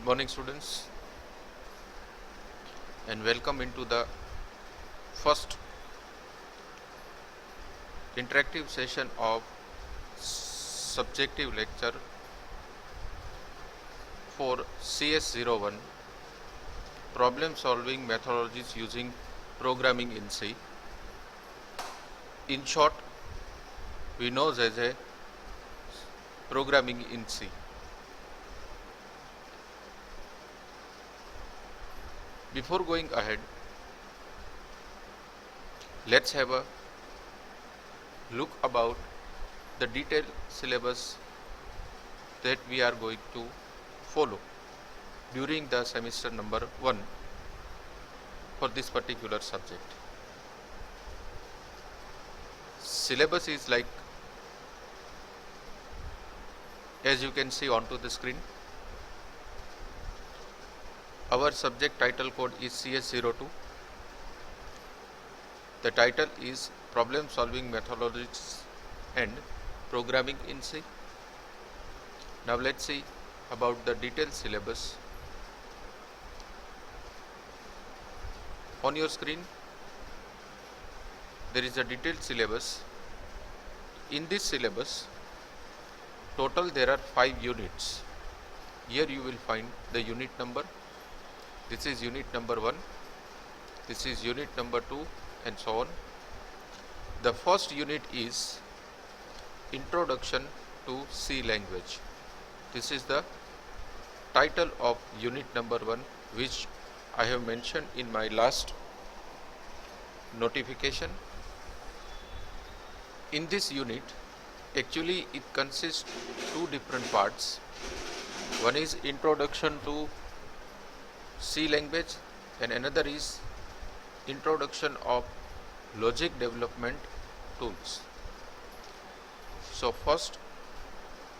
Good morning, students, and welcome into the first interactive session of subjective lecture for CS01 problem solving methodologies using programming in C. In short, we know as a programming in C. Before going ahead, let's have a look about the detailed syllabus that we are going to follow during the semester number 1 for this particular subject. Syllabus is like, as you can see onto the screen, our subject title code is CS02. The title is Problem Solving Methodologies and Programming in C. Now let's see about the detailed syllabus. On your screen, there is a detailed syllabus. In this syllabus, total there are 5 units. Here you will find the unit number. This is unit number 1, this is unit number 2, and so on. The first unit is Introduction to C language. This is the title of unit number 1, which I have mentioned in my last notification. In this unit, actually it consists 2 different parts. One is Introduction to C language and another is Introduction of Logic Development Tools. So first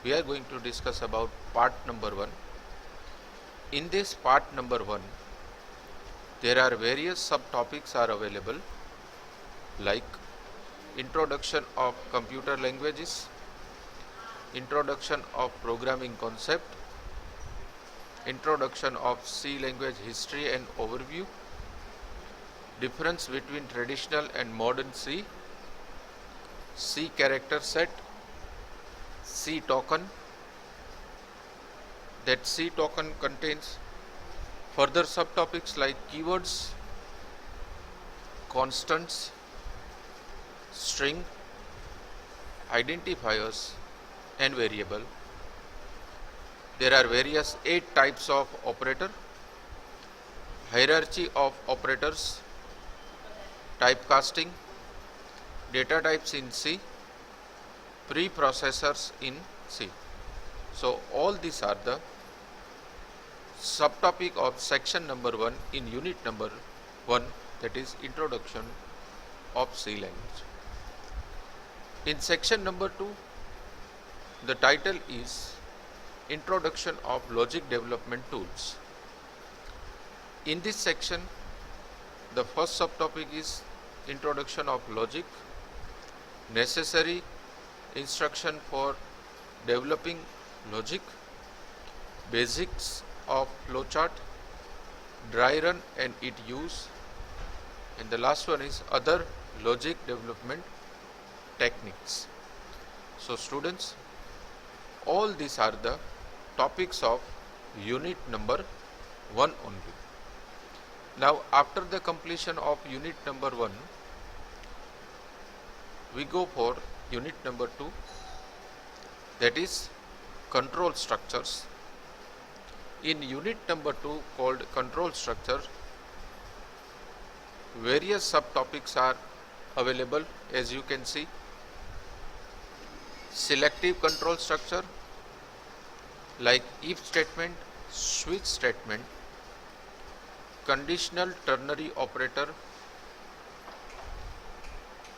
we are going to discuss about part number 1. In this part number 1, there are various subtopics are available, like Introduction of Computer Languages, Introduction of Programming Concept, Introduction of C language history and overview, difference between traditional and modern C, C character set, C token. That C token contains further subtopics like keywords, constants, string, identifiers, and variable. There are various 8 types of operator, hierarchy of operators, typecasting, data types in C, preprocessors in C. So all these are the subtopic of section number 1 in unit number 1, that is Introduction of C language. In section number 2, the title is Introduction of Logic Development Tools. In this section, the first subtopic is Introduction of Logic, necessary instruction for developing logic, basics of flowchart, dry run and its use, and the last one is other logic development techniques. So students, all these are the topics of unit number 1 only. Now after the completion of unit number 1, we go for unit number 2, that is control structures. In unit number 2 called control structure, various subtopics are available, as you can see. Selective control structure like if statement, switch statement, conditional ternary operator,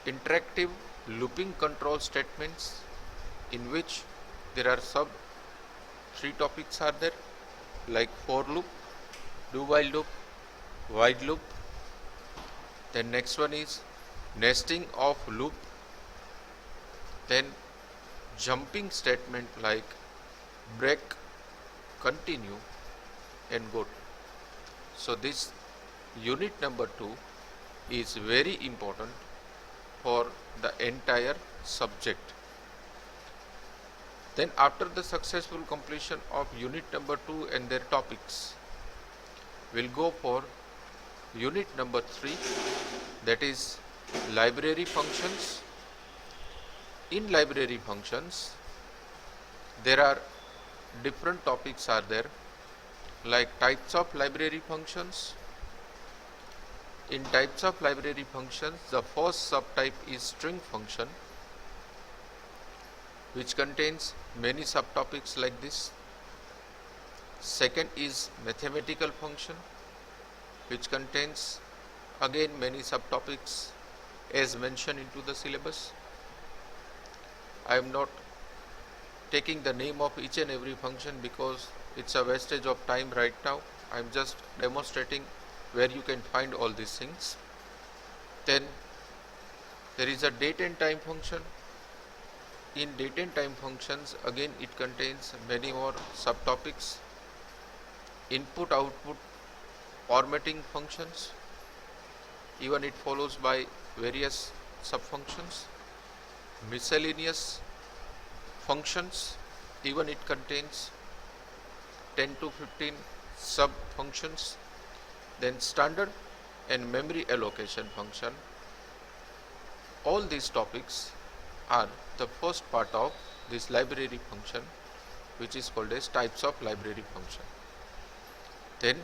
interactive looping control statements, in which there are 3 topics are there, like for loop, do while loop, while loop. Then next one is nesting of loop, then jumping statement like break, continue, and good. So this unit number 2 is very important for the entire subject. Then after the successful completion of unit number 2 and their topics, we'll go for unit number 3, that is library functions. In library functions, there are different topics are there, like types of library functions. In types of library functions, the first subtype is string function, which contains many subtopics like this. Second is mathematical function, which contains again many subtopics as mentioned into the syllabus. I am not taking the name of each and every function because it's a wastage of time right now. I am just demonstrating where you can find all these things. Then there is a date and time function. In date and time functions, again it contains many more subtopics. Input output formatting functions, even it follows by various subfunctions. Miscellaneous functions, even it contains 10 to 15 sub functions. Then standard and memory allocation function. All these topics are the first part of this library function, which is called as types of library function. Then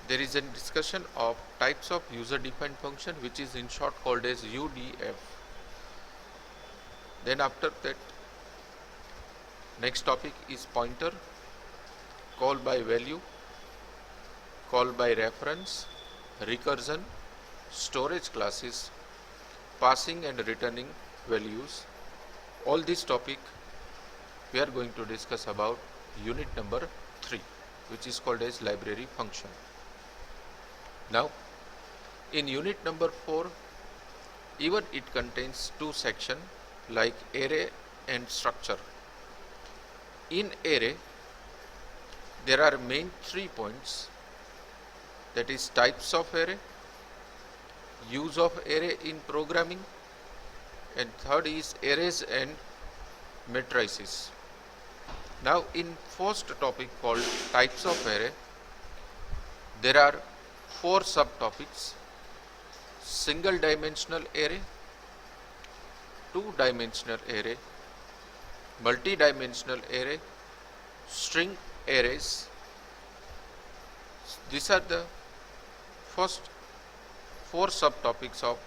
there is a discussion of types of user defined function, which is in short called as UDF. Then after that, next topic is pointer, call by value, call by reference, recursion, storage classes, passing and returning values. All this topic we are going to discuss about unit number 3, which is called as library function. Now in unit number 4, even it contains two sections like array and structure. In array there are main 3 points, that is types of array, use of array in programming, and third is arrays and matrices. Now in first topic called types of array, there are 4 subtopics: single dimensional array, 2-dimensional array, multi-dimensional array, string arrays. These are the first 4 subtopics of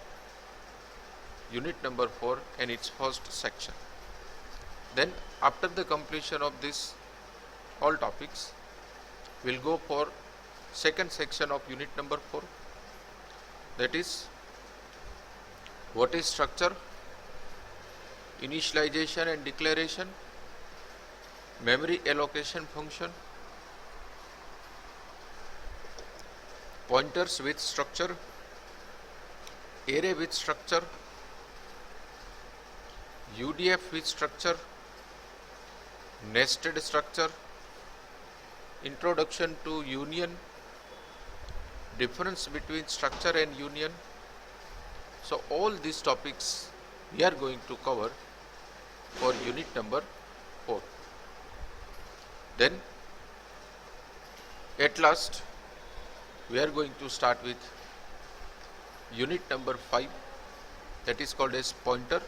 unit number 4 and its first section. Then after the completion of this all topics, we'll go for second section of unit number 4, that is what is structure, initialization and declaration, memory allocation function, pointers with structure, array with structure, UDF with structure, nested structure, introduction to union, difference between structure and union. So all these topics we are going to cover for unit number 4. Then at last we are going to start with unit number 5, that is called as pointer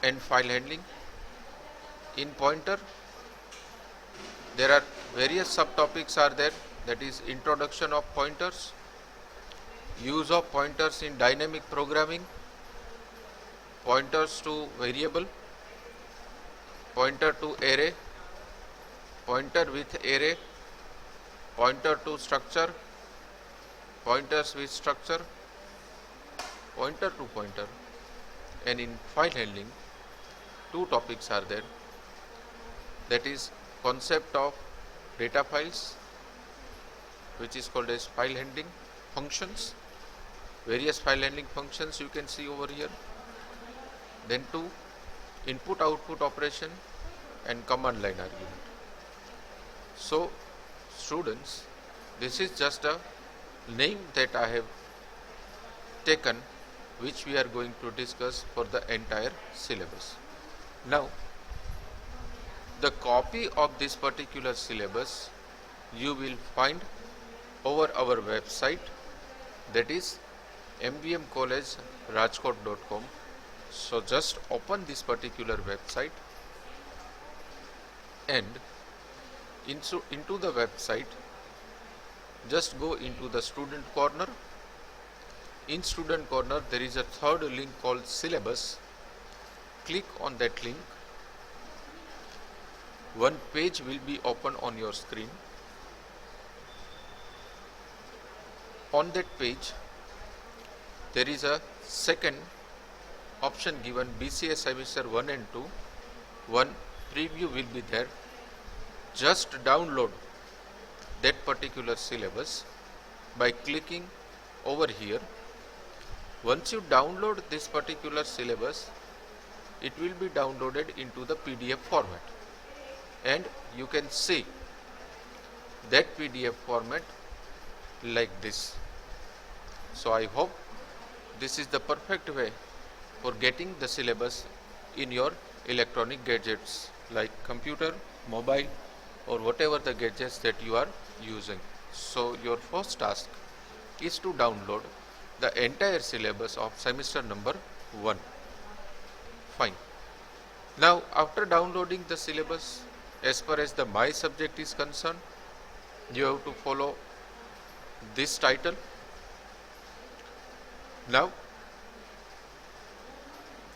and file handling. In pointer there are various subtopics are there, that is introduction of pointers, use of pointers in dynamic programming, pointers to variable, pointer to array, pointer with array, pointer to structure, pointers with structure, pointer to pointer. And in file handling 2 topics are there, that is concept of data files, which is called as file handling functions, various file handling functions you can see over here. Then 2 input output operation and command line argument. So students, this is just a name that I have taken, which we are going to discuss for the entire syllabus. Now, the copy of this particular syllabus you will find over our website, that is mvmcollegerajkot.com. So just open this particular website and into the website, just go into the student corner. In student corner there is a third link called syllabus. Click on that link. One page will be open on your screen. On that page there is a second option given, BCA semester 1 and 2. One preview will be there. Just download that particular syllabus by clicking over here. Once you download this particular syllabus, it will be downloaded into the PDF format, and you can see that PDF format like this. So I hope this is the perfect way for getting the syllabus in your electronic gadgets like computer, mobile, or whatever the gadgets that you are using. So your first task is to download the entire syllabus of semester number 1. Fine. Now after downloading the syllabus, as far as the my subject is concerned, you have to follow this title. Now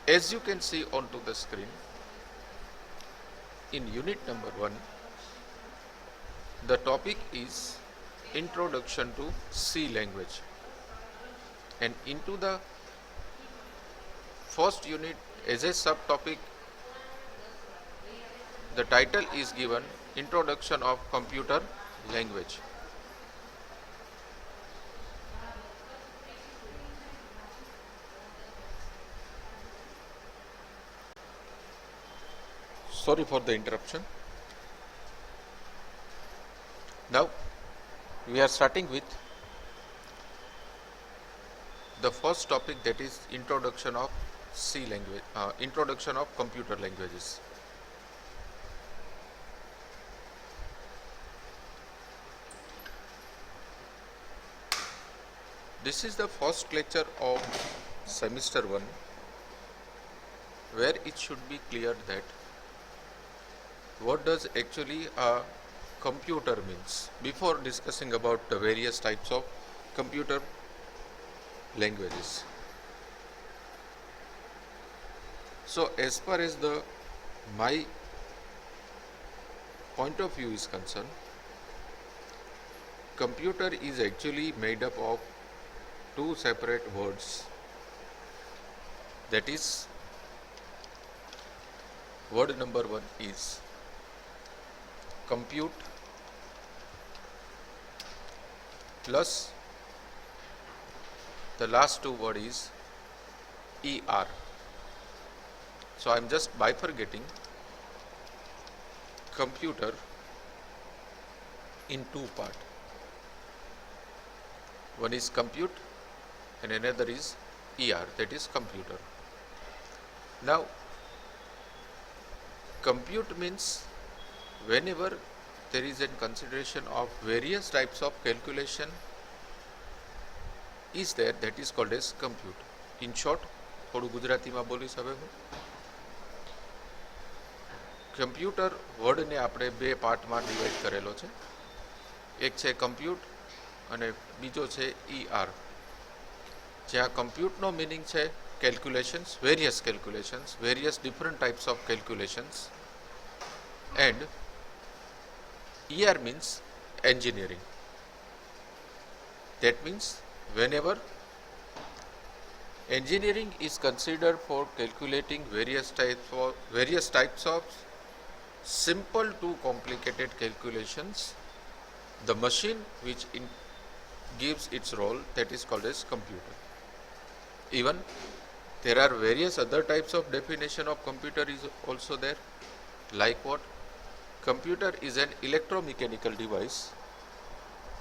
as you can see onto the screen, in unit number 1, the topic is Introduction to C language, and into the first unit as a subtopic, the title is given Introduction of Computer Language. Sorry for the interruption. Now we are starting with the first topic, that is Introduction of C language, Introduction of Computer Languages. This is the first lecture of semester 1, where it should be clear that what does actually a computer means before discussing about the various types of computer languages. So as far as the my point of view is concerned, computer is actually made up of two separate words. That is, word number 1 is compute plus the last two word is ER. So I am just bifurcating computer in two parts. One is compute and another is ER, that is computer. Now compute means whenever there is a consideration of various types of calculation is there, that is called as compute. In short, થોડું ગુજરાતીમાં બોલીશ હવે હું. Computer વર્ડને આપણે બે પાર્ટમાં divide કરેલો છે. એક છે કમ્પ્યુટ અને બીજો છે ER. જ્યાં કમ્પ્યુટનો મિનિંગ છે calculations, various different types of calculations, and ER means engineering. That means whenever engineering is considered for calculating various types of simple to complicated calculations, the machine which gives its role, that is called as computer. Even there are various other types of definition of computer is also there, like what? Computer is an electromechanical device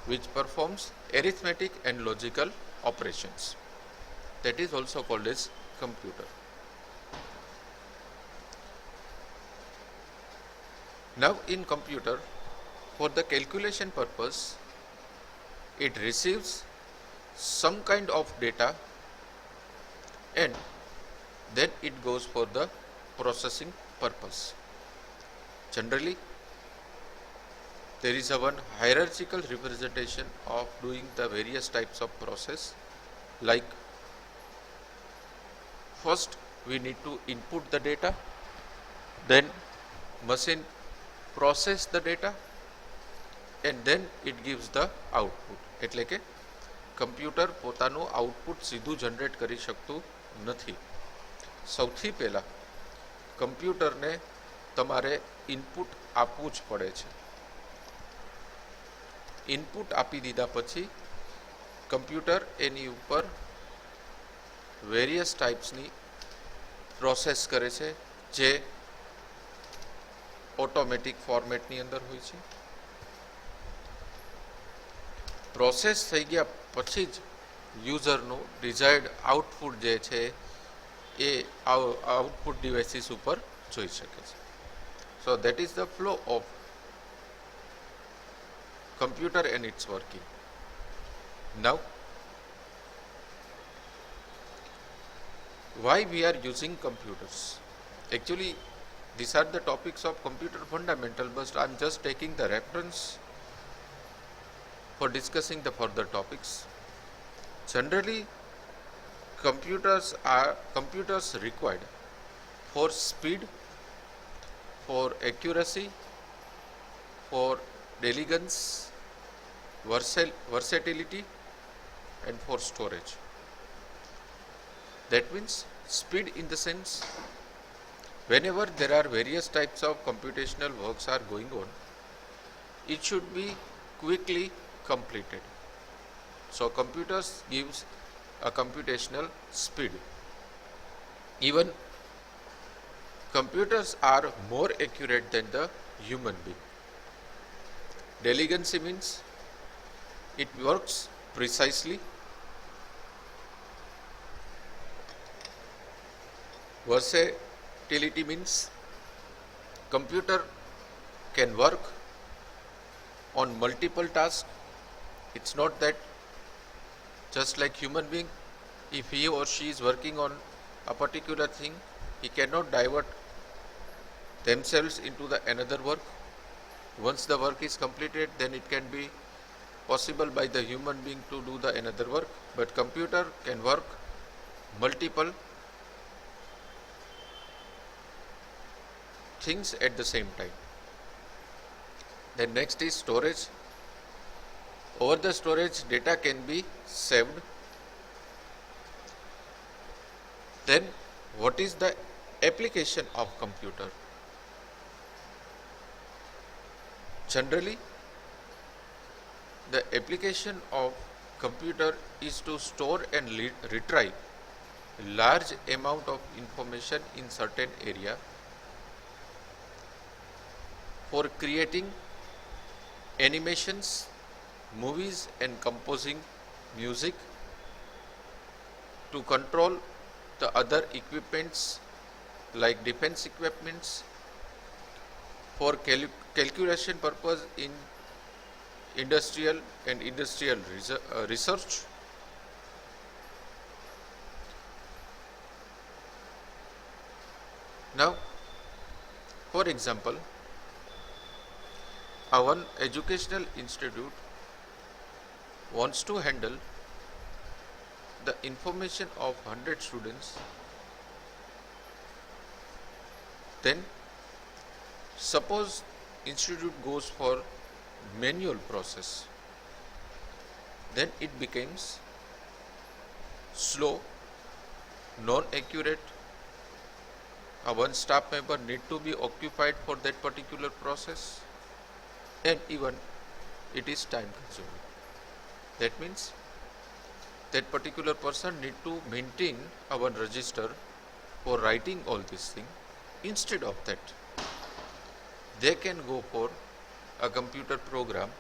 which performs arithmetic and logical operations. That is also called as computer. Now in computer, for the calculation purpose, it receives some kind of data and then it goes for the processing purpose. Generally, there is a one hierarchical representation of doing the various types of process. Like first we need to input the data, then machine process the data and then it gives the output. એટલે કે computer પોતાનું output સીધું generate કરી શકતું નથી. સૌથી પહેલા કમ્પ્યુટરને તમારે ઇનપુટ આપવું જ પડે છે. ઇનપુટ આપી દીધા પછી કમ્પ્યુટર એની ઉપર વેરિયસ ટાઈપ્સની પ્રોસેસ કરે છે જે ઓટોમેટિક ફોર્મેટની અંદર હોય છે. પ્રોસેસ થઈ ગયા પછી જ યુઝરનું ડિઝાયર્ડ આઉટપુટ જે છે એ આઉટપુટ ડિવાઇસીસ ઉપર જોઈ શકે છે. So that is the flow of computer and its working. Now, why we are using computers? Actually, these are the topics of computer fundamental, but I am just taking the reference for discussing the further topics. Generally, computers required for speed, for accuracy, for elegance, versatility and for storage. That means speed in the sense whenever there are various types of computational works are going on, it should be quickly completed. So computers gives a computational speed. Even computers are more accurate than the human being. Delegancy means it works precisely. Versatility means computer can work on multiple tasks. It's not that just like human being, if he or she is working on a particular thing, he cannot divert themselves into the another work. Once the work is completed, then it can be possible by the human being to do the another work, but computer can work multiple things at the same time. Then next is storage. Over the storage, data can be saved. Then what is the application of computer? Generally, the application of computer is to store and retrieve large amount of information in certain area for creating animations, movies and composing music, to control the other equipments like defense equipments, for calculation purpose in industrial and industrial research. Now, for example, one educational institute wants to handle the information of 100 students, then suppose institute goes for manual process, then it becomes slow, non-accurate. One staff member need to be occupied for that particular process, and even it is time consuming. That means that particular person need to maintain one register for writing all these things. Instead of that, they can go for a computer program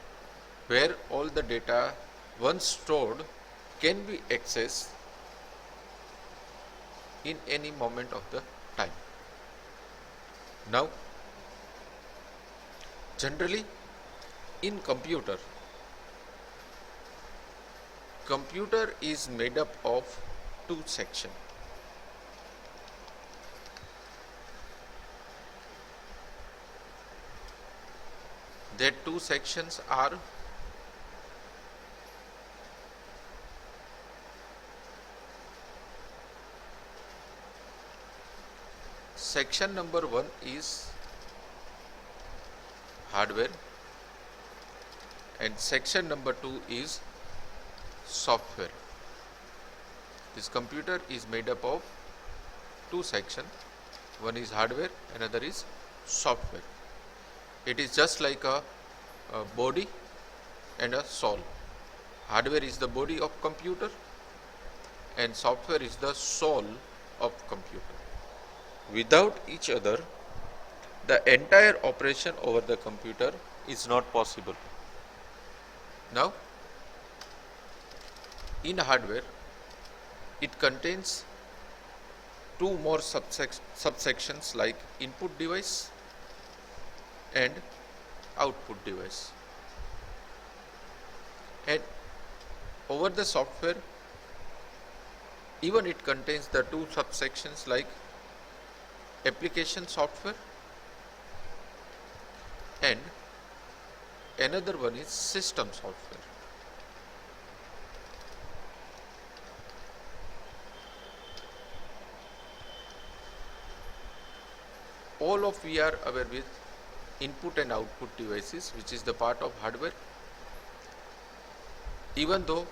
where all the data once stored can be accessed in any moment of the time. Now, generally in computer is made up of two sections. That two sections are section number 1 is hardware and section number 2 is software. This computer is made up of two sections. One is hardware, another is software. It is just like a body and a soul. Hardware is the body of computer and software is the soul of computer. Without each other, the entire operation over the computer is not possible. Now, in hardware, it contains two more subsections like input device and output device. And over the software, even it contains the two subsections like application software and another one is system software. All of we are aware with input and output devices, which is the part of hardware. Even though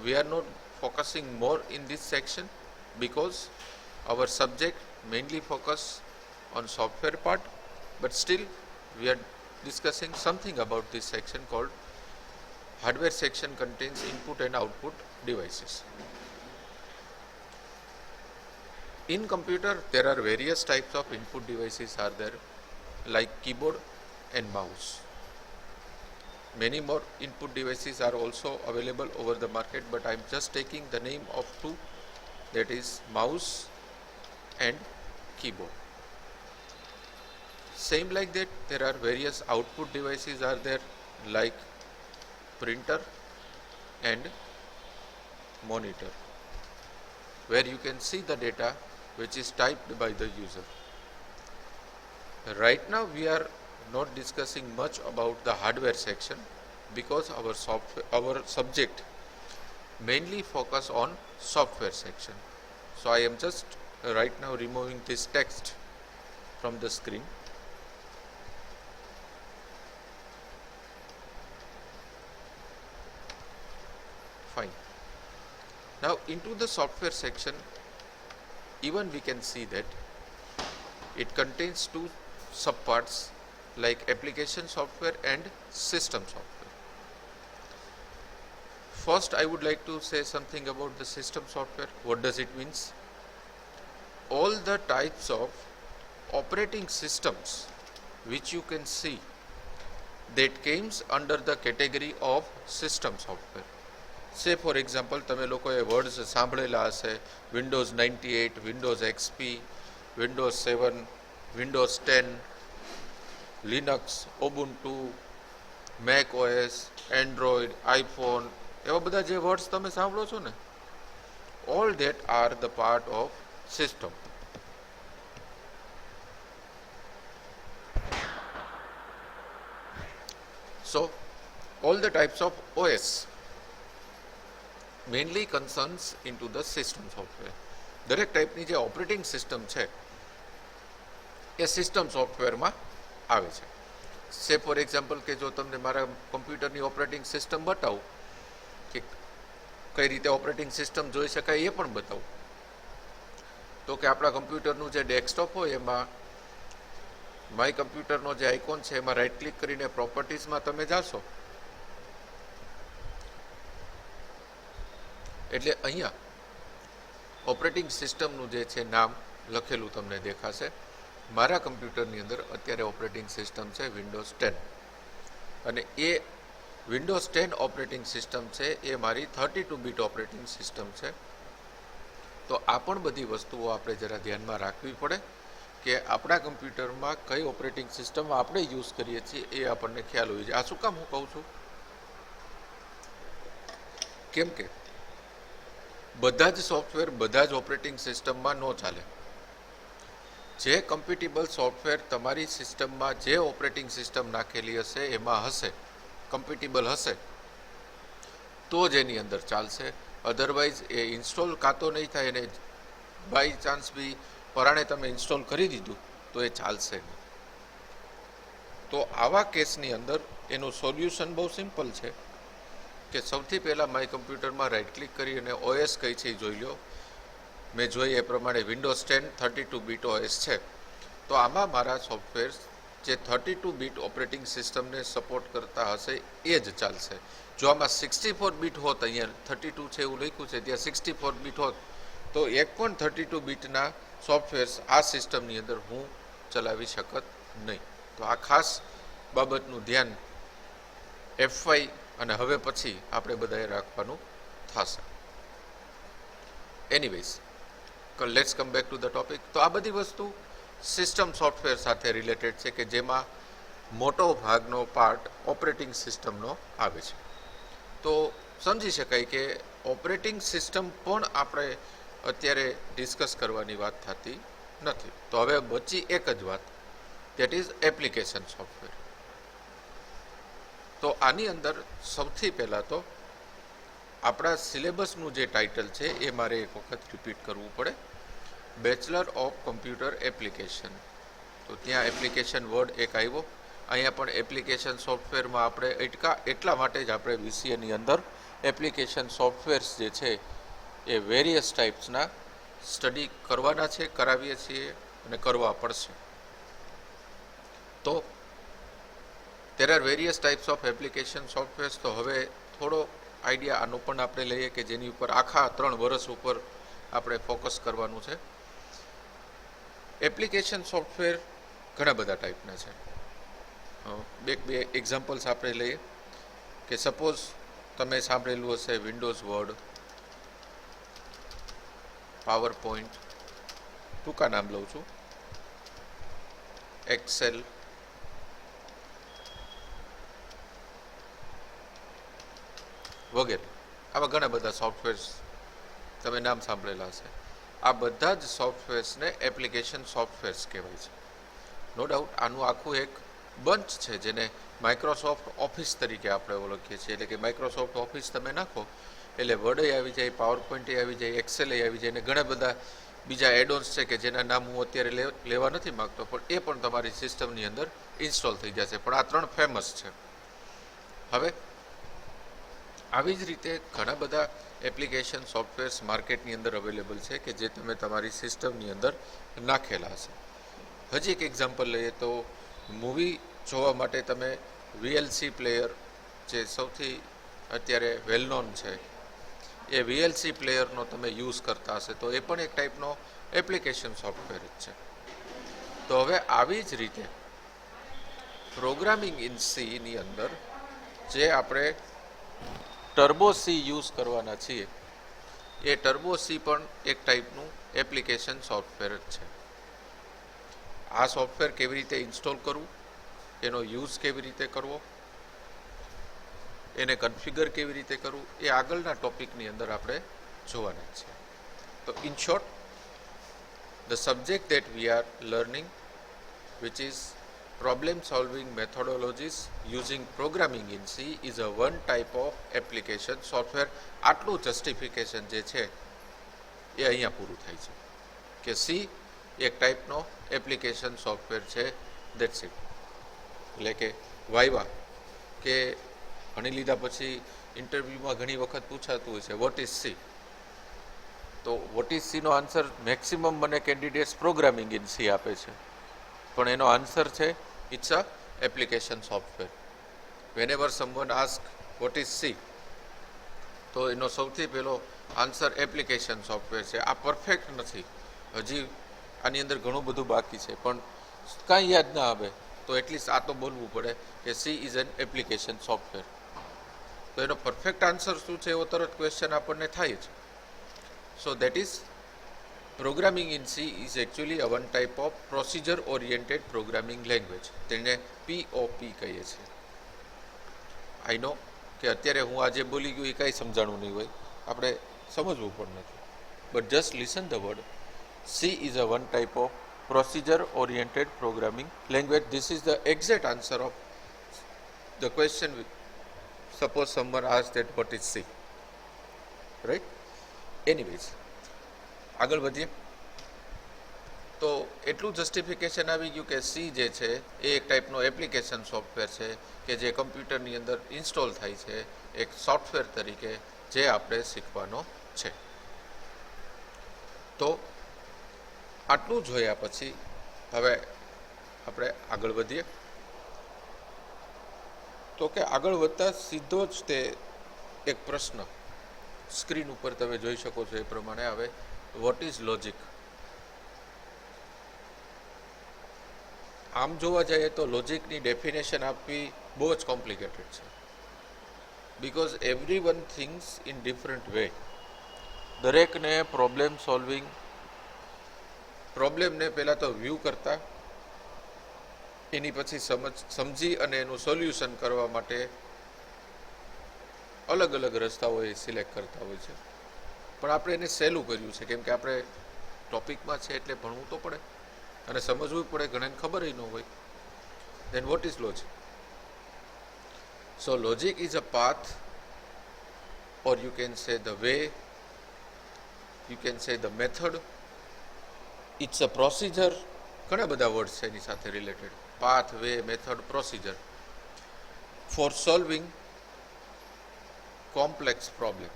we are not focusing more in this section because our subject mainly focus on software part, but still we are discussing something about this section called hardware section contains input and output devices. In computer, there are various types of input devices are there, like keyboard and mouse. Many more input devices are also available over the market, but I am just taking the name of two, that is mouse and keyboard. Same like that, there are various output devices are there, like printer and monitor, where you can see the data which is typed by the user. Right now we are not discussing much about the hardware section because our subject mainly focus on software section. So I am just right now removing this text from the screen. Fine. Now into the software section, even we can see that it contains two subparts like application software and system software. First, I would like to say something about the system software. What does it mean? All the types of operating systems which you can see that comes under the category of system software. Say for example, તમે લોકોએ words સાંભળેલા હશે, Windows 98, Windows XP, Windows 7, Windows 10, Linux, Ubuntu, Mac OS, Android, iPhone, એવા બધા જે words તમે સાંભળો છો ને, all that are the part of system. So, all the types of OS mainly concerns into the system software. દરેક ટાઈપની જે ઓપરેટિંગ સિસ્ટમ છે એ સિસ્ટમ સોફ્ટવેરમાં આવે છે. સે ફોર એક્ઝામ્પલ કે જો તમને મારા કમ્પ્યુટરની ઓપરેટિંગ સિસ્ટમ બતાવું કે કઈ રીતે ઓપરેટિંગ સિસ્ટમ જોઈ શકાય એ પણ બતાવું, તો કે આપણા કમ્પ્યુટરનું જે ડેસ્કટોપ હોય એમાં માય કમ્પ્યુટરનો જે આઇકોન છે એમાં રાઇટ ક્લિક કરીને પ્રોપર્ટીઝમાં તમે જાશો એટલે અહીંયા ઓપરેટિંગ સિસ્ટમનું જે છે નામ લખેલું તમને દેખાશે. મારા કમ્પ્યુટરની અંદર અત્યારે ઓપરેટિંગ સિસ્ટમ છે વિન્ડોઝ 10 અને એ વિન્ડોઝ 10 ઓપરેટિંગ સિસ્ટમ છે એ મારી 32 બીટ ઓપરેટિંગ સિસ્ટમ છે. તો આ પણ બધી વસ્તુઓ આપણે જરા ધ્યાનમાં રાખવી પડે કે આપણા કમ્પ્યુટરમાં કઈ ઓપરેટિંગ સિસ્ટમ આપણે યુઝ કરીએ છીએ એ આપણને ખ્યાલ હોવી જોઈએ. આ શું કામ હું કહું છું? કેમ કે બધા જ સોફ્ટવેર બધા જ ઓપરેટિંગ સિસ્ટમમાં ન ચાલે. જે કમ્પેટિબલ સોફ્ટવેર તમારી સિસ્ટમમાં જે ઓપરેટિંગ સિસ્ટમ નાખેલી હશે એમાં હશે, કમ્પેટિબલ હશે, તો જ એની અંદર ચાલશે. અધરવાઇઝ એ ઇન્સ્ટોલ કાં તો નહીં થાય, અને બાય ચાન્સ બી પરાણે તમે ઇન્સ્ટોલ કરી દીધું તો એ ચાલશે નહીં. તો આવા કેસની અંદર એનું સોલ્યુશન બહુ સિમ્પલ છે કે સૌથી પહેલાં માય કમ્પ્યુટરમાં રાઇટ ક્લિક કરી અને ઓએસ કઈ છે એ જોઈ લો. મેં જોઈ એ પ્રમાણે વિન્ડોઝ 10 32 બીટ ઓએસ છે. તો આમાં મારા સોફ્ટવેર જે 32 બીટ ઓપરેટિંગ સિસ્ટમને સપોર્ટ કરતા હશે એ જ ચાલશે. જો આમાં 64 બીટ હોત, અહીંયા 32 છે એવું લખ્યું છે, ત્યાં 64 બીટ હોત તો એક પણ 32 બીટના સોફ્ટવેર્સ આ સિસ્ટમની અંદર હું ચલાવી શકત નહીં. તો આ ખાસ બાબતનું ધ્યાન F5 અને હવે પછી આપણે બધાએ રાખવાનું થશે. Anyways, let's come back to the topic. તો આ બધી વસ્તુ સિસ્ટમ સોફ્ટવેર સાથે રિલેટેડ છે કે જેમાં મોટો ભાગનો પાર્ટ ઓપરેટિંગ સિસ્ટમનો આવે છે. તો સમજી શકાય કે ઓપરેટિંગ સિસ્ટમ પણ આપણે અત્યારે ડિસ્કસ કરવાની વાત થતી નથી. તો હવે બચી એક જ વાત, દેટ ઇઝ એપ્લિકેશન સોફ્ટવેર. તો આની અંદર સૌથી પહેલાં તો આપણા સિલેબસનું જે ટાઇટલ છે એ મારે એક વખત રિપીટ કરવું પડે, બેચલર ઓફ કમ્પ્યુટર એપ્લિકેશન. તો ત્યાં એપ્લિકેશન વર્ડ એક આવ્યો, અહીંયા પણ એપ્લિકેશન સોફ્ટવેરમાં આપણે એટલા માટે જ આપણે VCAની અંદર એપ્લિકેશન સોફ્ટવેર્સ જે છે એ વેરિયસ ટાઈપ્સના સ્ટડી કરવાના છે, કરાવીએ છીએ અને કરવા પડશે. તો there are various types of application softwares. તો હવે થોડો આઈડિયા આનો પણ આપણે લઈએ કે જેની ઉપર આખા 3 વર્ષ ઉપર આપણે ફોકસ કરવાનું છે. એપ્લિકેશન સોફ્ટવેર ઘણા બધા ટાઈપના છે. બે એક્ઝામ્પલ્સ આપણે લઈએ કે સપોઝ તમે સાંભળેલું હશે વિન્ડોઝ વર્ડ, પાવર પોઈન્ટ, ટૂંકા નામ લઉં છું, એક્સેલ, વગેરે. આવા ઘણા બધા સોફ્ટવેર્સ તમે નામ સાંભળેલા હશે. આ બધા જ સોફ્ટવેર્સને એપ્લિકેશન સોફ્ટવેર્સ કહેવાય છે. નો ડાઉટ આનું આખું એક બંચ છે જેને માઇક્રોસોફ્ટ ઓફિસ તરીકે આપણે ઓળખીએ છીએ. એટલે કે માઇક્રોસોફ્ટ ઓફિસ તમે નાખો એટલે વર્ડ આવી જાય, પાવર પોઈન્ટ આવી જાય, એક્સેલ આવી જાય, અને ઘણા બધા બીજા એડોન્સ છે કે જેના નામ હું અત્યારે લેવા નથી માગતો, પણ એ પણ તમારી સિસ્ટમની અંદર ઇન્સ્ટોલ થઈ જશે. પણ આ 3 ફેમસ છે. હવે આવી જ રીતે ઘણા બધા એપ્લિકેશન સોફ્ટવેર્સ માર્કેટની અંદર અવેલેબલ છે કે જે તમે તમારી સિસ્ટમની અંદર નાખેલા હશે. હજી એક એક્ઝામ્પલ લઈએ તો મૂવી જોવા માટે તમે VLC પ્લેયર જે સૌથી અત્યારે વેલ નોન છે એ VLC પ્લેયરનો તમે યુઝ કરતા હશે તો એ પણ એક ટાઈપનો એપ્લિકેશન સોફ્ટવેર જ છે. તો હવે આવી જ રીતે પ્રોગ્રામિંગ ઇન Cની અંદર જે આપણે ટર્બો C યુઝ કરવાના છીએ એ ટર્બો C પણ એક ટાઈપનું એપ્લિકેશન સોફ્ટવેર જ છે. આ સોફ્ટવેર કેવી રીતે ઇન્સ્ટોલ કરવું, એનો યુઝ કેવી રીતે કરવો, એને કન્ફિગર કેવી રીતે કરવું એ આગળના ટોપિકની અંદર આપણે જોવાના છે. તો in short, the subject that we are learning which is problem solving methodologies using programming in C is a one type of application software. આટલું જસ્ટિફિકેશન જે છે એ અહીંયા પૂરું થાય છે કે C એક ટાઈપનો એપ્લિકેશન સોફ્ટવેર છે. That's it. એટલે કે વાઇવા કે ભણી લીધા પછી ઇન્ટરવ્યૂમાં ઘણી વખત પૂછાતું હોય છે વોટ ઇઝ C. તો વોટ ઇઝ Cનો આન્સર મેક્સિમમ મને કેન્ડિડેટ્સ પ્રોગ્રામિંગ ઇન C આપે છે, પણ એનો આન્સર છે it's a application software. Whenever someone ask what is C તો એનો સૌથી પહેલો આન્સર એપ્લિકેશન સોફ્ટવેર છે. આ પરફેક્ટ નથી, હજી આની અંદર ઘણું બધું બાકી છે, પણ કાંઈ યાદ ના આવે તો એટલીસ્ટ આ તો બોલવું પડે કે she is an application software. તો એનો પરફેક્ટ આન્સર શું છે એવો તરત ક્વેશ્ચન આપણને થાય જ. So that is programming in she is actually a one type of procedure oriented programming language. તેને POP કહીએ છીએ. આઈ નો કે અત્યારે હું આજે બોલી ગયું એ કાંઈ સમજાણું નહીં હોય, આપણે સમજવું પણ નથી. But just listen the word. She is a one type of procedure oriented programming language. This is the exact answer of the question. Suppose someone asks that what is C, right? Anyways, આગળ વધીએ તો એટલું justification આવી ગયું કે C જે છે એ એક ટાઈપનો એપ્લિકેશન સોફ્ટવેર છે કે જે કમ્પ્યુટરની અંદર ઇન્સ્ટોલ થાય છે એક સોફ્ટવેર તરીકે, જે આપણે શીખવાનો છે. તો આટલું જોયા પછી હવે આપણે આગળ વધીએ. તો કે આગળ વધતા સીધો જ તે એક પ્રશ્ન સ્ક્રીન ઉપર તમે જોઈ શકો છો એ પ્રમાણે આવે, વોટ ઇઝ લોજિક. આમ જોવા જઈએ તો લોજિકની ડેફિનેશન આપવી બહુ જ કોમ્પ્લિકેટેડ છે, because every one thinks in different way. દરેકને પ્રોબ્લેમ સોલ્વિંગ, પ્રોબ્લેમને પહેલાં તો વ્યૂ કરતા, એની પછી સમજી અને એનું સોલ્યુશન કરવા માટે અલગ અલગ રસ્તાઓ એ સિલેક્ટ કરતા હોય છે. પણ આપણે એને સહેલું કર્યું છે, કેમ કે આપણે ટોપિકમાં છે એટલે ભણવું તો પડે અને સમજવું પડે, ઘણાને ખબર ન હોય. Then what is logic? So logic is a path, or you can say the way, you can say the method, it's a procedure. ઘણા બધા વર્ડ્સ છે એની સાથે related, path, way, method, procedure, for solving complex problem.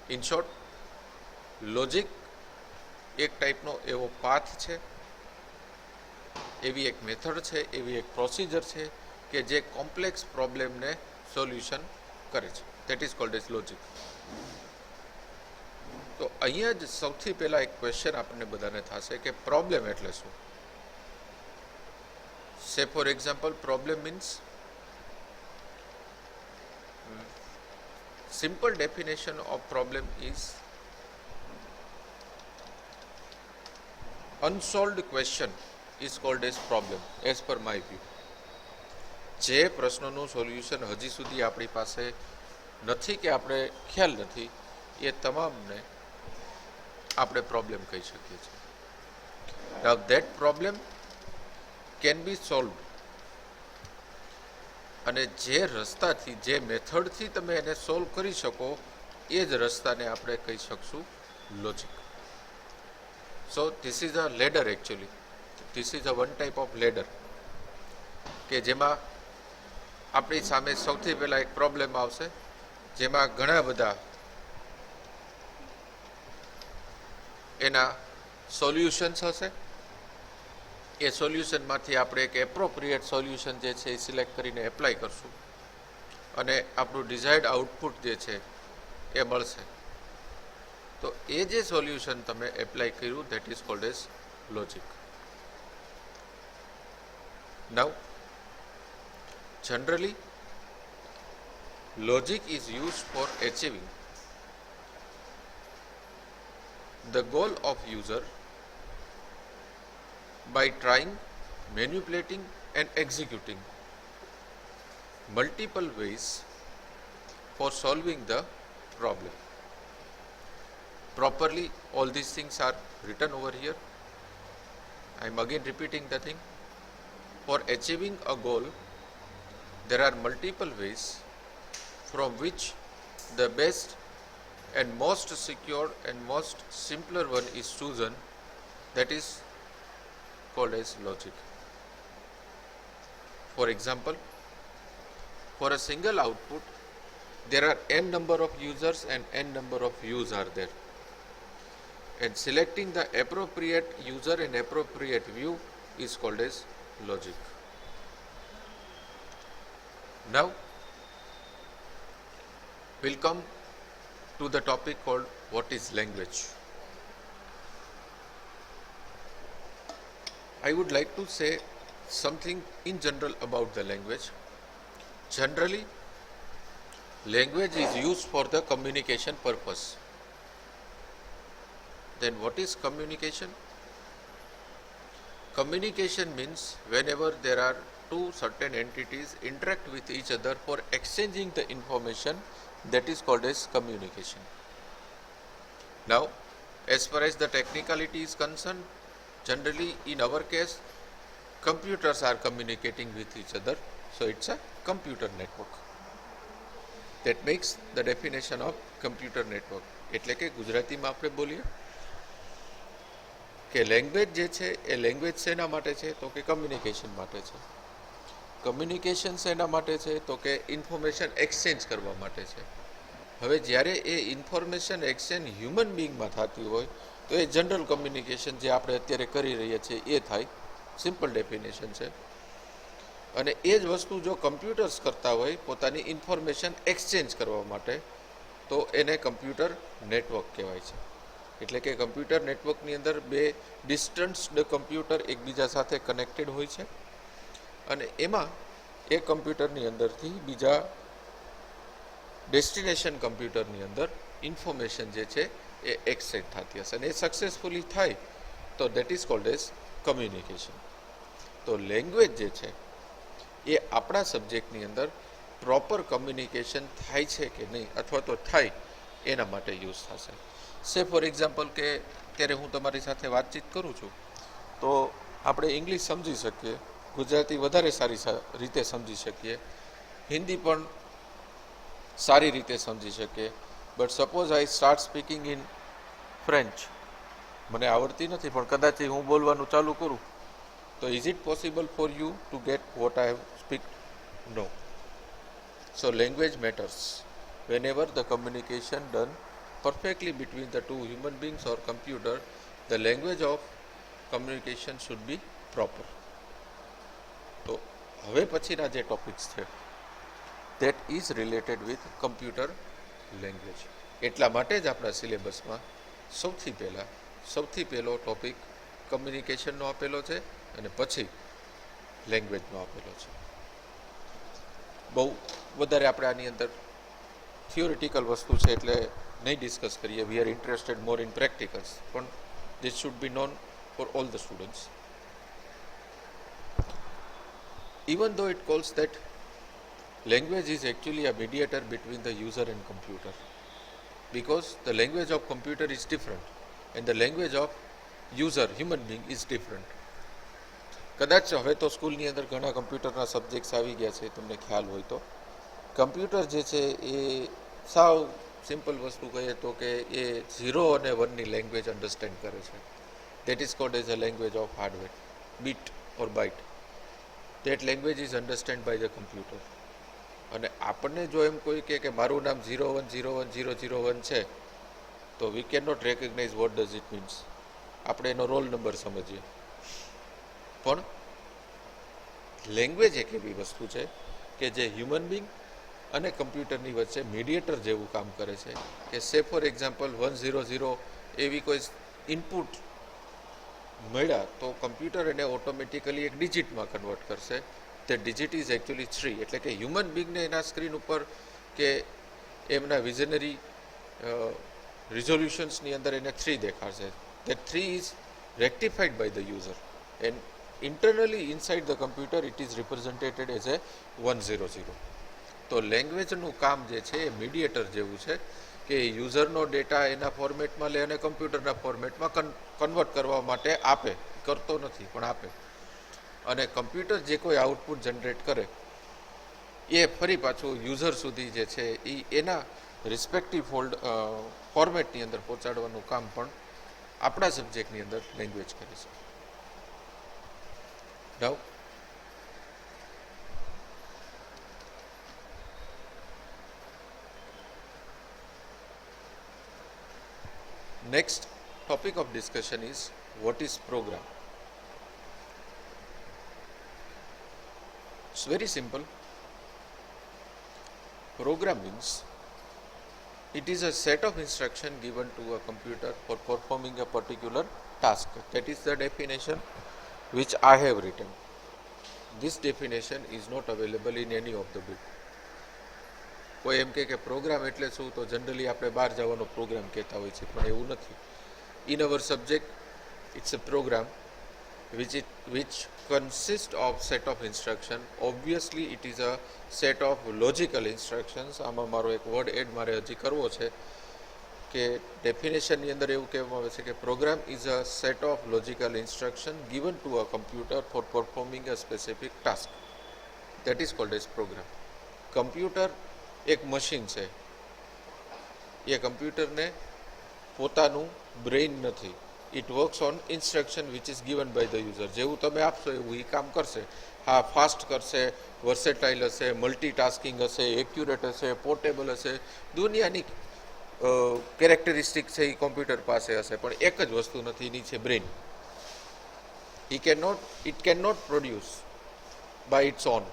In short, logic એક ટાઈપનો એવો path છે, એવી એક મેથડ છે, એવી એક પ્રોસિજર છે કે જે કોમ્પ્લેક્સ પ્રોબ્લેમને સોલ્યુશન કરે છે. That is called as logic. તો અહીંયા જ સૌથી પહેલાં એક ક્વેશ્ચન આપણને બધાને થશે કે પ્રોબ્લેમ એટલે શું? સે for example, problem means, simple definition of problem is unsolved question is called as problem as per my view. જે પ્રશ્નોનું સોલ્યુશન હજી સુધી આપણી પાસે નથી કે આપણે ખ્યાલ નથી, એ તમામને આપણે પ્રોબ્લેમ કહી શકીએ છીએ. Now that problem can be solved. અને જે રસ્તાથી, જે મેથડથી તમે એને સોલ્વ કરી શકો, એ જ રસ્તાને આપણે કહી શકશું logic. So this is a ladder. Actually this is a one type of ladder કે જેમાં આપણી સામે સૌથી પહેલાં એક પ્રોબ્લેમ આવશે, જેમાં ઘણા બધા એના સોલ્યુશન્સ હશે. એ સોલ્યુશનમાંથી આપણે એક એપ્રોપ્રિએટ સોલ્યુશન જે છે એ સિલેક્ટ કરીને એપ્લાય કરશું અને આપણું ડિઝાયર્ડ આઉટપુટ જે છે એ મળશે. તો એ જે સોલ્યુશન તમે એપ્લાય કર્યું, that is called as logic. Now generally logic is used for achieving the goal of user by trying, manipulating and executing multiple ways for solving the problem. Properly, all these things are written over here. I am again repeating the thing. For achieving a goal, there are multiple ways from which the best and most secure and most simpler one is chosen. That is called as logic. For example, for a single output, there are n number of users and n number of views are there. And selecting the appropriate user and appropriate view is called as logic. Now, we'll come to the topic called what is language. I would like to say something in general about the language. Generally, language is used for the communication purpose. Then what is communication? Communication means whenever there are two certain entities interact with each other for exchanging the information, that is called as communication. Now, as far as the technicality is concerned, generally in our case, computers are communicating with each other, so it's a computer network. That makes the definition of computer network. એટલે કે ગુજરાતીમાં આપણે બોલીએ કે language જે છે એ language શેના માટે છે તો કે કમ્યુનિકેશન માટે છે. કમ્યુનિકેશન શેના માટે છે તો કે ઇન્ફોર્મેશન એક્સચેન્જ કરવા માટે છે. હવે જ્યારે એ ઇન્ફોર્મેશન એક્સચેન્જ હ્યુમન બિંગમાં થતી હોય તો એ જનરલ કમ્યુનિકેશન જે આપણે અત્યારે કરી રહ્યા છીએ એ થાય. સિમ્પલ ડેફિનેશન છે. અને એ જ વસ્તુ જો કમ્પ્યુટર્સ કરતા હોય પોતાની ઇન્ફોર્મેશન એક્સચેન્જ કરવા માટે તો એને કમ્પ્યુટર નેટવર્ક કહેવાય છે. એટલે કે કમ્પ્યુટર નેટવર્કની અંદર બે ડિસ્ટન્સ્ડ કમ્પ્યુટર એકબીજા સાથે કનેક્ટેડ હોય છે અને એમાં એક કમ્પ્યુટરની અંદરથી બીજા ડેસ્ટિનેશન કમ્પ્યુટરની અંદર ઇન્ફોર્મેશન જે છે એ એક્સચેન્જ થતી હશે અને એ સક્સેસફુલી થાય તો that is called as communication. તો લેંગ્વેજ જે છે એ આપણા સબ્જેક્ટની અંદર પ્રોપર કમ્યુનિકેશન થાય છે કે નહીં અથવા તો થાય એના માટે યુઝ થશે. સે ફોર એક્ઝામ્પલ કે અત્યારે હું તમારી સાથે વાતચીત કરું છું તો આપણે ઇંગ્લિશ સમજી શકીએ, ગુજરાતી વધારે સારી રીતે સમજી શકીએ, હિન્દી પણ સારી રીતે સમજી શકીએ. But suppose I start speaking in French, મને આવડતી નથી પણ કદાચ હું બોલવાનું ચાલુ કરું તો is it possible for you to get what I have speak? No. So language matters whenever the communication done perfectly between the two human beings or computer, the language of communication should be proper. તો હવે પછીના જે topics છે that is related with computer language. એટલા માટે જ આપણા સિલેબસમાં સૌથી પહેલો ટોપિક કમ્યુનિકેશનનો આપેલો છે અને પછી લેંગ્વેજનો આપેલો છે. બહુ વધારે આપણે આની અંદર થિયોરિટિકલ વસ્તુ છે એટલે નહીં ડિસ્કસ કરીએ. We are interested more in practicals, પણ this should be known for all the students. Even though it calls that language is actually a mediator between the user and computer, because the language of computer is different and the language of user, human being, is different. કદાચ હવે તો સ્કૂલની અંદર ઘણા કમ્પ્યુટરના subjects આવી ગયા છે, તમને ખ્યાલ હોય તો. કમ્પ્યુટર જે છે એ સાવ સિમ્પલ વસ્તુ કહીએ તો કે એ 0 અને 1ની લેંગ્વેજ અન્ડરસ્ટેન્ડ કરે છે. That is called as a language of hardware, bit or byte. That language is understand by the computer. અને આપણને જો એમ કોઈ કે મારું નામ 0101001 છે તો we can not recognize what does it means. આપણે એનો રોલ નંબર સમજીએ. પણ લેંગ્વેજ એક એવી વસ્તુ છે કે જે હ્યુમન બિંગ અને કમ્પ્યુટરની વચ્ચે મીડિયેટર જેવું કામ કરે છે. કે સે ફોર એક્ઝામ્પલ 100 એવી કોઈ ઇનપુટ મળ્યા તો કમ્પ્યુટર એને ઓટોમેટિકલી એક ડિજિટમાં કન્વર્ટ કરશે. તે ડિજિટ ઇઝ એકચ્યુઅલી 3. એટલે કે હ્યુમન બિંગને એના સ્ક્રીન ઉપર કે એમના વિઝનરી રિઝોલ્યુશન્સની અંદર એને 3 દેખાડશે. That 3 is rectified by the user end internally inside the computer it is represented as a 100. તો લેંગ્વેજનું કામ જે છે એ મીડિયેટર જેવું છે કે યુઝરનો ડેટા એના ફોર્મેટમાં લે અને કમ્પ્યુટરના ફોર્મેટમાં કન્વર્ટ કરવા માટે આપે. કરતો નથી પણ આપે. અને કમ્પ્યુટર જે કોઈ આઉટપુટ જનરેટ કરે એ ફરી પાછું યુઝર સુધી જે છે એ એના રિસ્પેક્ટિવ ફોર્મેટની અંદર પહોંચાડવાનું કામ પણ આપણા સબ્જેક્ટની અંદર લેંગ્વેજ કરે છે. Now, next topic of discussion is what is program. It's very simple. Program means it is a set of instruction given to a computer for performing a particular task. That is the definition. which I have written. This definition is not available in any of the book. કોઈ એમ કે programme એટલે શું, તો generally આપણે બહાર જવાનો programme કહેતા હોય છે, પણ એવું નથી. In our subject it's a program which consists of set of instruction. Obviously it is a set of logical instructions. આમાં મારો એક વર્ડ એડ મારે હજી કરવો છે કે ડેફિનેશનની અંદર એવું કહેવામાં આવે છે કે program is a set of logical instruction given to a computer for performing a specific task. That is called as program. Computer એક મશીન છે. એ કમ્પ્યુટરને પોતાનું બ્રેઇન નથી. It works on instruction which is given by the user. જેવું તમે આપશો એવું એ કામ કરશે. હા, ફાસ્ટ કરશે, વર્સેટાઇલ હશે, મલ્ટીટાસ્કિંગ હશે, એક્યુરેટ હશે, પોર્ટેબલ હશે, દુનિયાની કેરેક્ટરિસ્ટિક છે એ કોમ્પ્યુટર પાસે હશે, પણ એક જ વસ્તુ નથી, એની છે brain. It can not produce by its own.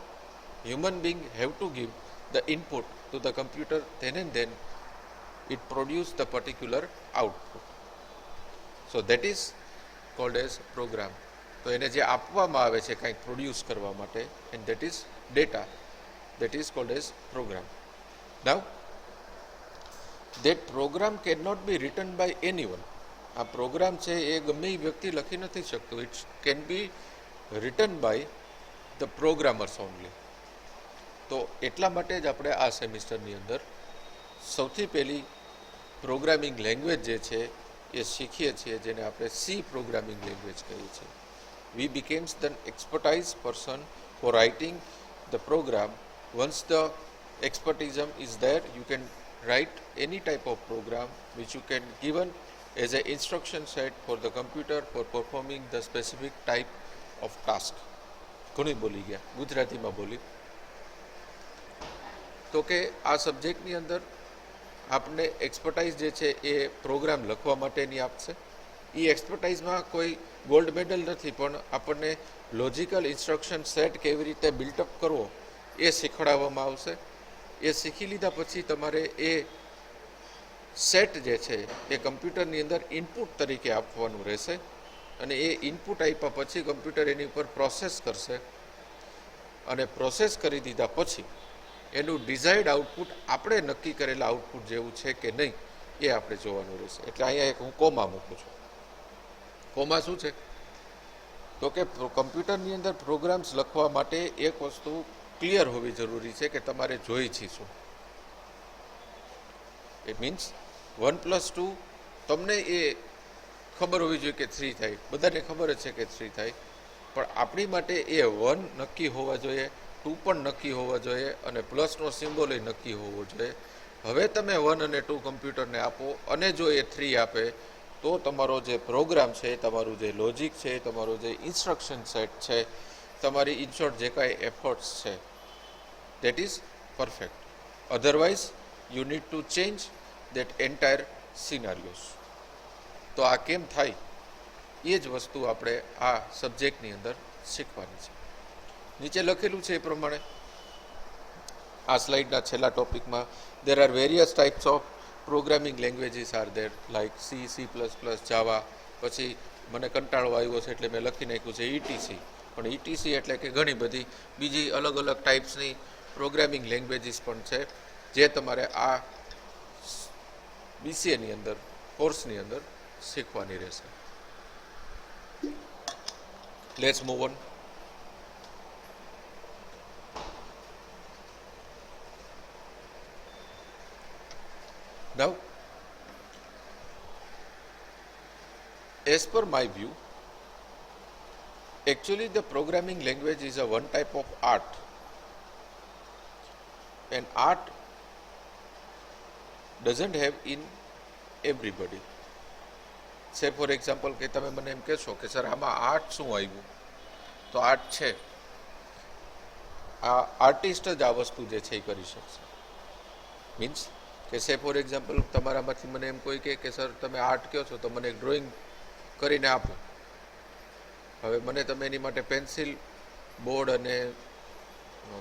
Human being have to give the input to the computer, then and then it produce the particular output. So that is called as program. તો એને જે આપવામાં આવે છે કંઈક produce કરવા માટે, and that is data, that is called as program. Now that program cannot be written by anyone. આ પ્રોગ્રામ છે એ ગમે એ વ્યક્તિ લખી નથી શકતો. It can be written by the programmers only. તો એટલા માટે જ આપણે આ સેમિસ્ટરની અંદર સૌથી પહેલી પ્રોગ્રામિંગ લેંગ્વેજ જે છે એ શીખીએ છીએ, જેને આપણે સી પ્રોગ્રામિંગ લેંગ્વેજ કહીએ છીએ. We becomes the expertise person for writing the program. Once the expertism is there, you can write any type of program which you can given as a instruction set for the computer for performing the specific type of task. ઘણી બોલી ગયા, ગુજરાતીમાં બોલી. તો કે આ સબ્જેક્ટની અંદર આપણે એક્સપર્ટાઇઝ જે છે એ પ્રોગ્રામ લખવા માટેની આપશે. એ એક્સપર્ટાઇઝમાં કોઈ ગોલ્ડ મેડલ નથી, પણ આપણને લોજિકલ ઇન્સ્ટ્રક્શન સેટ કેવી રીતે બિલ્ટઅપ કરવો એ શીખવાડવામાં આવશે. એ શીખી લીધા પછી તમારે એ સેટ જે છે એ કમ્પ્યુટરની અંદર ઇનપુટ તરીકે આપવાનું રહેશે, અને એ ઇનપુટ આપ્યા પછી કમ્પ્યુટર એની ઉપર પ્રોસેસ કરશે, અને પ્રોસેસ કરી દીધા પછી એનું ડિઝાયર્ડ આઉટપુટ આપણે નક્કી કરેલા આઉટપુટ જેવું છે કે નહીં એ આપણે જોવાનું રહેશે. એટલે અહીંયા એક હું કોમા મૂકું છું. કોમા શું છે, તો કે કમ્પ્યુટરની અંદર પ્રોગ્રામ્સ લખવા માટે એક વસ્તુ ક્લિયર હોવી જરૂરી છે કે તમારે જોઈ છે શું. ઇટ મીન્સ 1+2 તમને એ ખબર હોવી જોઈએ કે 3 થાય. બધાને ખબર જ છે કે 3 થાય, પણ આપણી માટે એ 1 નક્કી હોવા જોઈએ, 2 પણ નક્કી હોવા જોઈએ, અને પ્લસનો સિમ્બોલ એ નક્કી હોવો જોઈએ. હવે તમે 1 અને 2 કમ્પ્યુટરને આપો, અને જો એ 3 આપે તો તમારો જે પ્રોગ્રામ છે, તમારું જે લોજિક છે, તમારું જે ઇન્સ્ટ્રક્શન સેટ છે, તમારી ઇનશોર્ટ જે કાંઈ એફર્ટ્સ છે, that is perfect. Otherwise you need to change that entire scenarios. તો આ કેમ થાય એ જ વસ્તુ આપણે આ સબ્જેક્ટની અંદર શીખવાની છે. નીચે લખેલું છે એ પ્રમાણે આ સ્લાઇડના છેલ્લા ટોપિકમાં there are various types of programming languages are there, like C, C++, Java. પછી મને કંટાળો આવ્યો છે એટલે મેં લખી નાખ્યું છે ETC. પણ ETC એટલે કે ઘણી બધી બીજી અલગ અલગ ટાઈપ્સની પ્રોગ્રામિંગ લેંગ્વેજીસ પણ છે, જે તમારે આ BCAની અંદર કોર્સની અંદર શીખવાની રહેશે. Let's move on. Now, as per my view, actually the programming language is a one type of art, and art doesn't have in everybody. Say for example કે તમે મને એમ કહેશો કે સર આમાં આર્ટ શું આવ્યું, તો આર્ટ છે, આ આર્ટિસ્ટ જ આ વસ્તુ જે છે એ કરી શકશે. મીન્સ કે સે ફોર એક્ઝામ્પલ તમારામાંથી મને એમ કોઈ કહે કે સર તમે આર્ટ કહો છો તો મને એક ડ્રોઈંગ કરીને આપો. હવે મને તમે એની માટે પેન્સિલ, બોર્ડ અને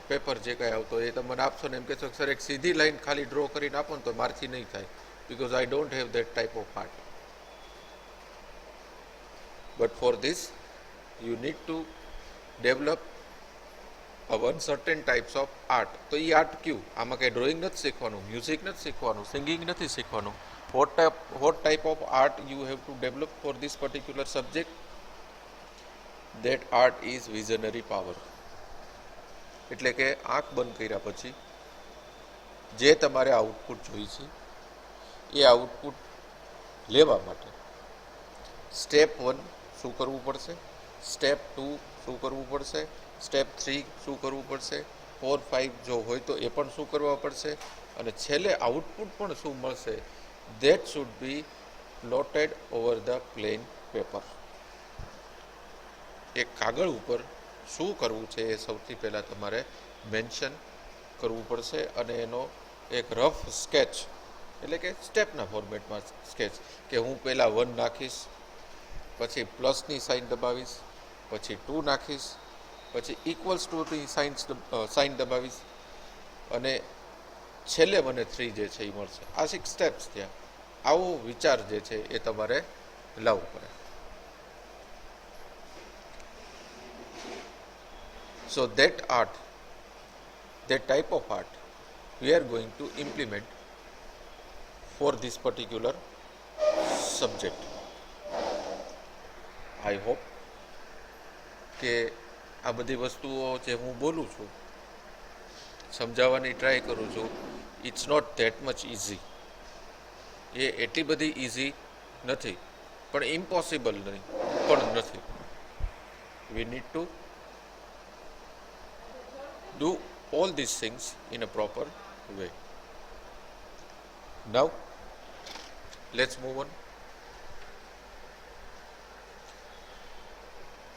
પેપર જે કાંઈ આવતો એ તમે મને આપશો ને એમ કહેશો કે સર એક સીધી લાઈન ખાલી ડ્રો કરીને આપો ને તો મારથી નહીં થાય, because I don't have that type of art. But for this you need to develop one certain types of art. તો એ આર્ટ ક્યું? આમાં કંઈ ડ્રોઈંગ નથી શીખવાનું, મ્યુઝિક નથી શીખવાનું, સિંગિંગ નથી શીખવાનું. what type of art you have to develop for this particular subject? That art is visionary power. એટલે કે આંખ બંધ કર્યા પછી જે તમારે આઉટપુટ જોઈ છે એ આઉટપુટ લેવા માટે સ્ટેપ 1 શું કરવું પડશે, સ્ટેપ 2 શું કરવું પડશે, સ્ટેપ 3 શું કરવું પડશે, 4, 5 જો હોય તો એ પણ શું કરવા પડશે, અને છેલ્લે આઉટપુટ પણ શું મળશે. that should be plotted over the plain paper. એક કાગળ ઉપર શું કરવું છે એ સૌથી પહેલાં તમારે મેન્શન કરવું પડશે, અને એનો એક રફ સ્કેચ એટલે કે સ્ટેપના ફોર્મેટમાં સ્કેચ, કે હું પહેલાં 1 નાખીશ, પછી પ્લસની સાઇન દબાવીશ, પછી 2 નાખીશ, પછી ઇક્વલ્સ ટુની સાઇન દબાવીશ, અને છેલ્લે મને 3 જે છે એ મળશે. આ 6 સ્ટેપ્સ ત્યાં. આવો વિચાર જે છે એ તમારે લાવવો પડે. So that art, that type of art we are going to implement for this particular subject. I hope કે આ બધી વસ્તુઓ જે હું બોલું છું, સમજાવવાની ટ્રાય કરું છું, it's not that much easy. એ એટલી બધી ઇઝી નથી, પણ ઇમ્પોસિબલ નહીં પણ નથી. We need to do all these things in a proper way. Now let's move on.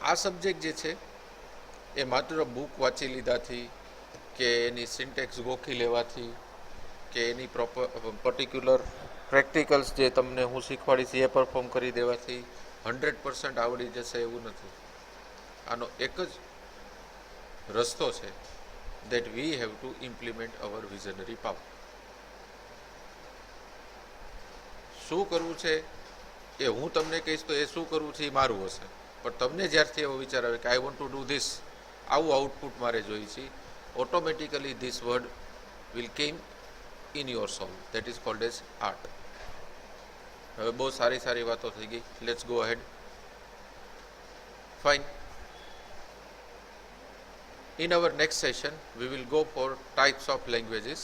આ સબ્જેક્ટ જે છે એ માત્ર બુક વાંચી લીધાથી કે એની સિન્ટેક્સ ગોખી લેવાથી કે એની પર્ટિક્યુલર પ્રેક્ટિકલ્સ જે તમને હું શીખવાડીશ એ પરફોર્મ કરી દેવાથી 100% આવડી જશે એવું નથી. આનો એક જ રસ્તો છે, that we have to implement our visionary power. શું કરવું છે એ હું તમને કહીશ તો એ શું કરવું છે એ મારું હશે, પણ તમને જ્યારથી એવો વિચાર આવે કે I want to do this, આવું આઉટપુટ મારે જોઈએ છે, automatically this word will came in your soul. That is called as art. હવે બહુ સારી વાતો થઈ ગઈ. Let's go ahead. Fine. In our next session, we will go for types of languages.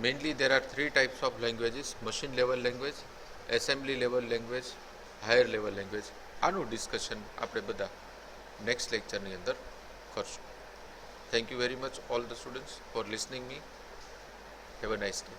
Mainly there are 3 types of languages: machine level language, assembly level language, higher level language. આનું discussion આપણે બધા next લેક્ચરની અંદર કરશું. Thank you very much all the students for listening me. Have a nice day.